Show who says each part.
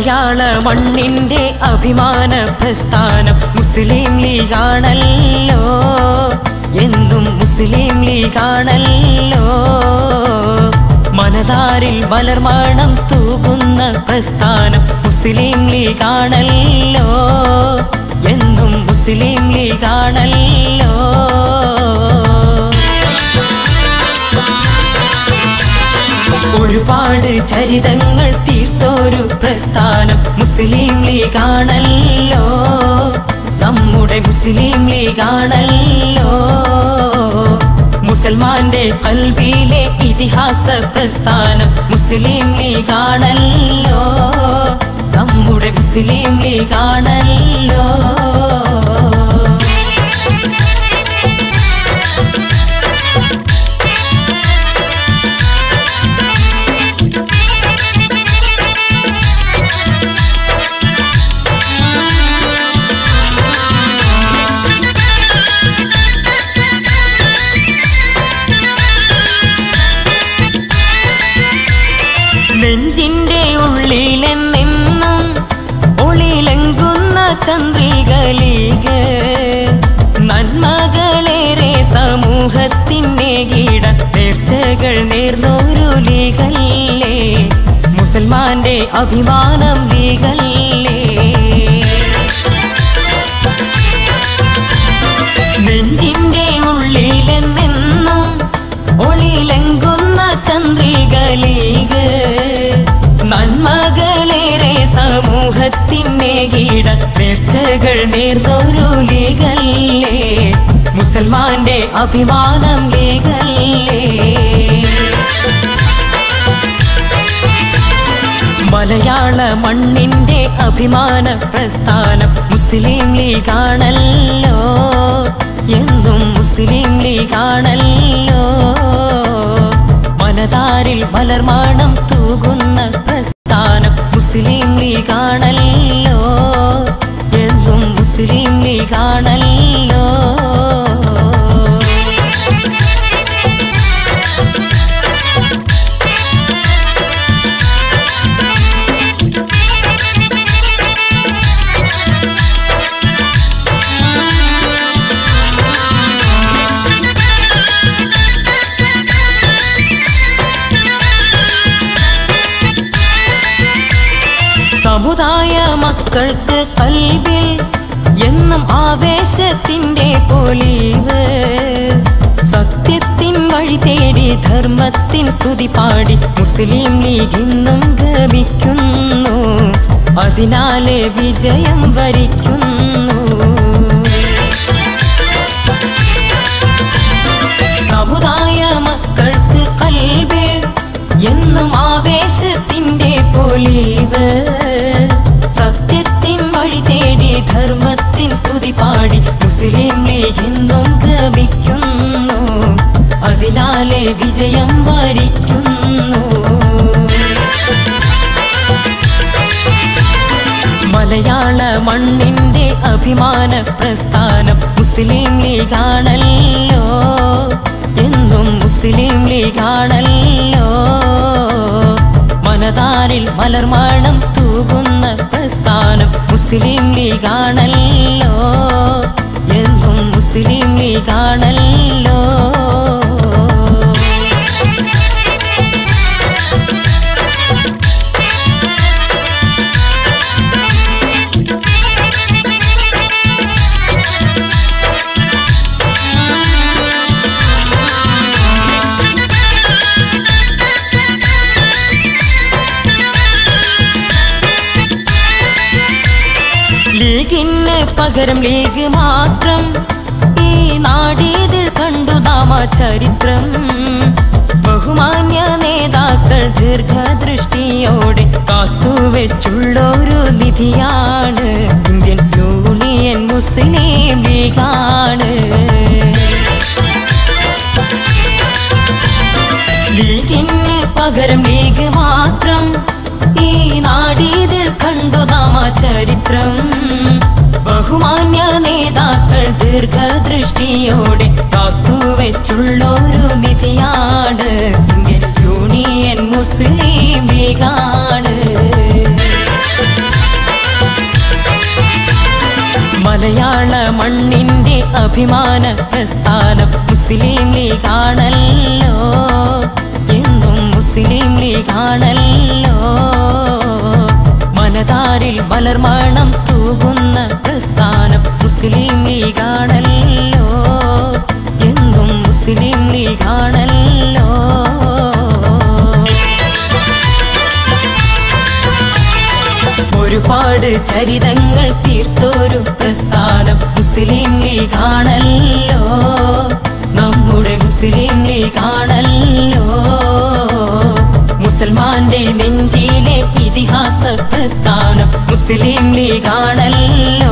Speaker 1: മലയാള മണ്ണിന്റെ അഭിമാന പ്രസ്ഥാനം മുസ്ലിം ലീഗാണല്ലോ, എന്നും മുസ്ലിം ലീഗാണല്ലോ. മനതാരിൽ മലർമണം തൂകുന്ന പ്രസ്ഥാനം മുസ്ലിം ലീഗാണല്ലോ, എന്നും മുസ്ലിം ലീഗാണല്ലോ. ഒരുപാട് ചരിതങ്ങൾ തീർത്തൊരു പ്രസ്ഥാനം മുസ്ലിം ലീഗാണല്ലോ, നമ്മുടെ മുസ്ലിം ലീഗാണല്ലോ. മുസൽമാന്റെ ഖൽബിലെ ഇതിഹാസ പ്രസ്ഥാനം മുസ്ലിം ലീഗാണല്ലോ, നമ്മുടെ മുസ്ലിം ലീഗാണല്ലോ. നെഞ്ചിന്റെ ഉള്ളിലെന്നെന്നും ഒളിലങ്കുന്ന ചന്ദ്രിക ലീഗ്, നന്മകളേറെ സമൂഹത്തിൻ്റെ കീട നേർച്ചകൾ നേർന്നൊരു ലീഗല്ലേ, മുസൽമാന്റെ അഭിമാനം ലീഗല്ലേ. നെഞ്ചിന്റെ ഉള്ളിലെന്നെന്നും ഒളിലങ്കുന്ന ചന്ദ്രിക ലീഗ്, നന്മകളേറെ സമൂഹത്തിൻ്റെ കീട നേർച്ചകൾ നേർന്നൊരു ലീഗല്ലേ, മുസൽമാന്റെ അഭിമാനം ലീഗല്ലേ. മലയാള മണ്ണിന്റെ അഭിമാന പ്രസ്ഥാനം മുസ്ലിം ലീഗാണല്ലോ, എന്നും മുസ്ലിം ലീഗാണല്ലോ. മനതാരിൽ മലർമണം തൂകുന്ന പ്രസ്ഥാനം മുസ്ലിം ലീഗാണല്ലോ, എന്നും മുസ്ലിം ലീഗാണല്ലോ. സമുദായ മക്കൾക്ക് കൽബിൽ എന്നും ആവേശത്തിൻ്റെ പൊലിവ്, സത്യത്തിൻ വഴി തേടി ധർമ്മത്തിൻ സ്തുതി പാടി മുസ്ലിം ലീഗ് ഇന്നും ഗമിക്കുന്നു, അതിനാലെ വിജയം വരിക്കുന്നു. സമുദായ മക്കൾക്ക് കൽബിൽ എന്നും ആവേശത്തിൻ്റെ പൊലിവ്, സത്യത്തിൻ വഴി തേടി ധർമ്മത്തിൻ സ്തുതി പാടി മുസ്ലിം ലീഗ് ഇന്നും ഗമിക്കുന്നു, അതിനാലെ വിജയം വരിക്കുന്നു. മലയാള മണ്ണിന്റെ അഭിമാന പ്രസ്ഥാനം മുസ്ലിം ലീഗാണല്ലോ, എന്നും മുസ്ലിം ലീഗാണല്ലോ. മനതാരിൽ മലർമണം തൂകുന്ന പ്രസ്ഥാനം മുസ്ലിം ലീഗാണല്ലോ, എന്നും മുസ്ലിം ലീഗാണല്ലോ. ലീഗിന് പകരം ലീഗ് മാത്രം ഈ നാടിതിൽ കണ്ടു നാമ ചരിത്രം, ബഹുമാന്യ നേതാക്കൾ ദീർഘദൃഷ്ടിയോടെ കാത്തുവെച്ചുള്ളൊരു നിധിയാണ് ഇന്ത്യൻ യൂണിയൻ മുസ്ലിം ലീഗാണ്. ലീഗിന് പകരം ലീഗ് മാത്രം ഈ നാടിതിൽ കണ്ടു നാമ ചരിത്രം, ബഹുമാന്യ നേതാക്കൾ ദീർഘദൃഷ്ടിയോടെ കാത്തുവെച്ചുള്ളൊരു നിധിയാണ് ഇന്ത്യൻ യൂണിയൻ മുസ്ലിം ലീഗാണ്. മലയാള മണ്ണിന്റെ അഭിമാന പ്രസ്ഥാനം മുസ്ലിം ലീഗാണല്ലോ, എന്നും മുസ്ലിം ലീഗാണല്ലോ. മനതാരിൽ മലർമണം തൂകുന്ന പ്രസ്ഥാനം മുസ്ലിം ലീഗാണല്ലോ, എന്നും മുസ്ലിം ലീഗാണല്ലോ. ഒരുപാട് ചരിതങ്ങൾ തീർത്തൊരു പ്രസ്ഥാനം മുസ്ലിം ലീഗാണല്ലോ, നമ്മുടെ മുസ്ലിം ലീഗാണല്ലോ. മുസൽമാന്റെ നെഞ്ചിലെ ഇതിഹാസ പ്രസ്ഥാനം മുസ്ലിം ലീഗാണല്ലോ.